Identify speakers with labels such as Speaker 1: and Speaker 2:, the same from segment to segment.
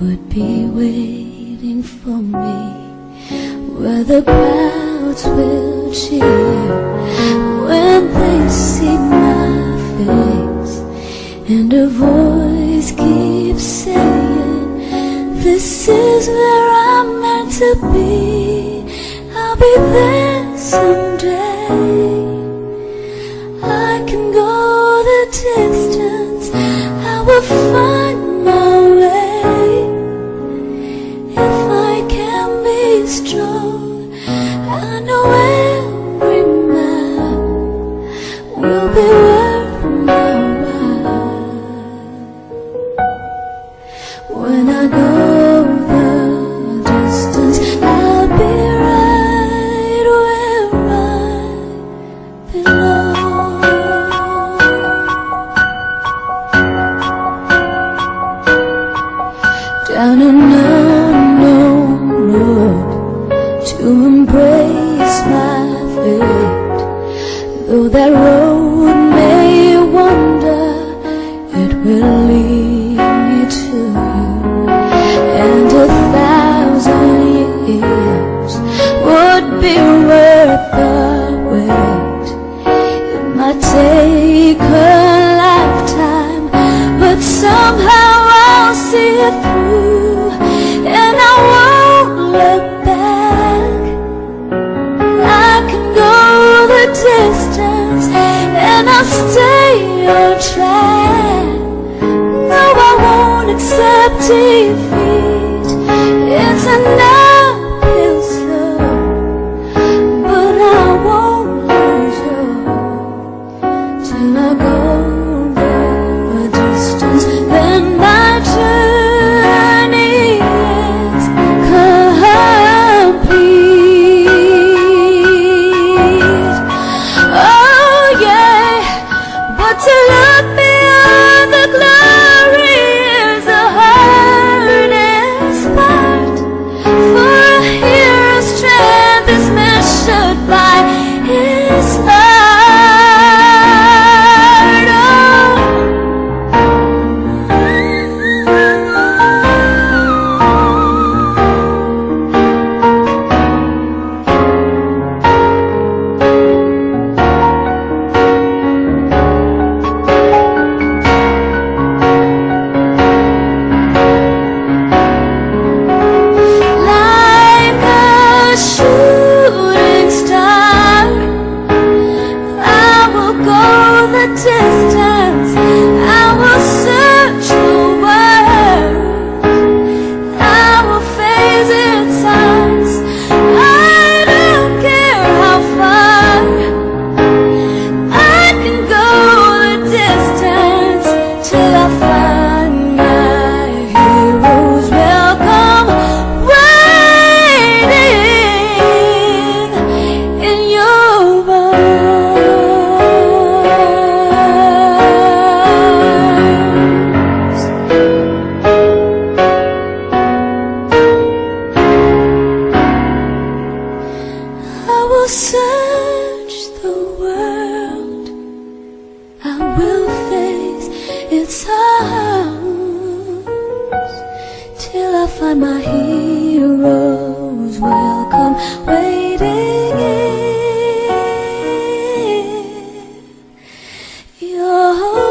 Speaker 1: would be waiting for me, where the crowds will cheer when they see my face, and a voice keeps saying, this is where I'm meant to be. I'll be there someday. I can go the distance, I will find my way. If I can be strong, I know every mile will be worth my while. When I go the distance, I'll be right where I belong. Down an unknown road to embrace my fate. Though that road may wander, it will lead me to you. And 1,000 years would be worth the wait. It might take a lifetime, but somehow I'll see it through, and I won't look back. I can go the distance, and I'll stay on track. No, I won't accept defeat. It's an uphill slope, but I won't lose hope till I go the distance. Then my journey is complete. Oh yeah, but to look beyond the glory is the hardest part. For a hero's strength is measured by his heart. Like a shooting star, I will go the distance, I will search the world, I will face its odds. I don't care how far, I can go the distance till I find my heroes will come waiting in your arms. I will search the world, I will face its arms till I find my heroes will come waiting in your arms.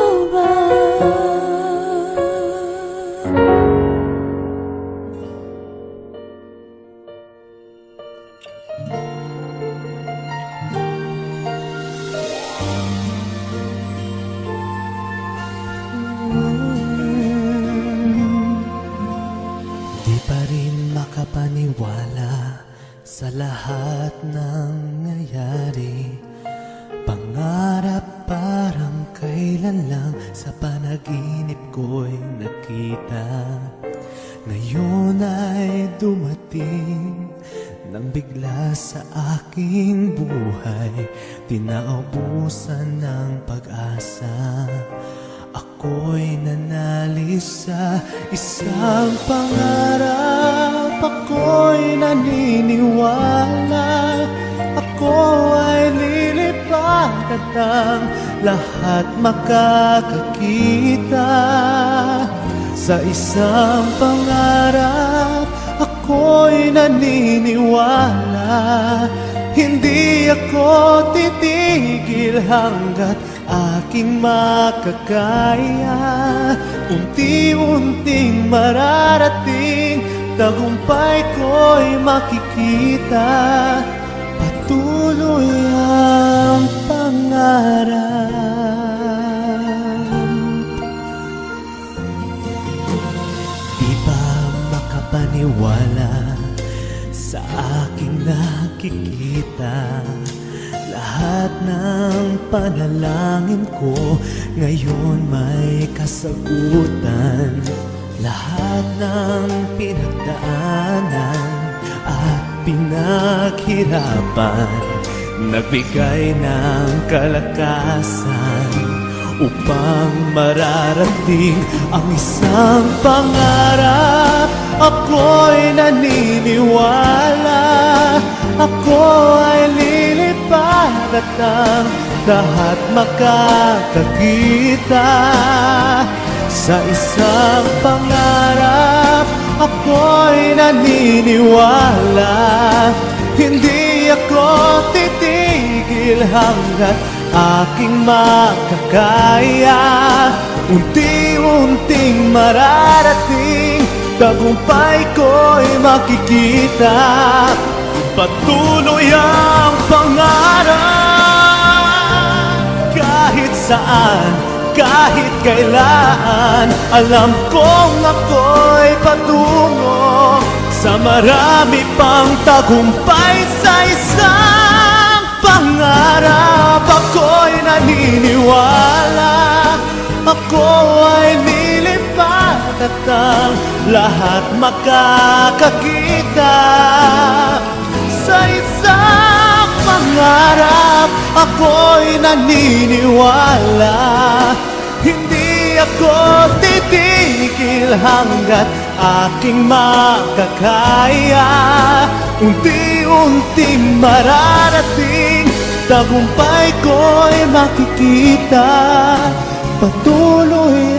Speaker 2: Di pa rin makapaniwala sa lahat ng nangyari. Pangarap parang kailan lang sa panaginip ko'y nakita. Ngayon ay dumating nang bigla sa aking buhay, tinaubusan ng pag-asa. Ako'y nanalis sa isang pangarap, ako'y naniniwala, ako ay lilipad at ang lahat makakakita. Sa isang pangarap ako'y naniniwala. Hindi ako titigil hanggat aking makakaya. Unti-unting mararating, tagumpay ko'y makikita. Patuloy ang pangarap. Di ba makapaniwala sa aking nakikita? Lahat ng panalangin ko ngayon may kasagutan. Lahat ng pinagdaanan at pinaghirapan nagbigay ng kalakasan upang mararating ang isang pangarap. Ako'y naniniwala, ako ay lilipad at ang lahat makakakita. Sa isang pangarap ako'y naniniwala. Hindi ako titigil hanggat aking makakaya. Unti-unting mararating, tagumpay ko'y makikita. Patuloy ang pangarap. Kahit saan, kahit kailan, alam kong ako'y patungo sa marami pang tagumpay. Sa isang pangarap ako'y naniniwala. Ako ay lilipad at ang lahat makakakita. Sa isang pangarap ako'y naniniwala. Hindi ako titigil hanggat aking makakaya. Unti-unting mararating, tagumpay ko'y makikita. Patuloy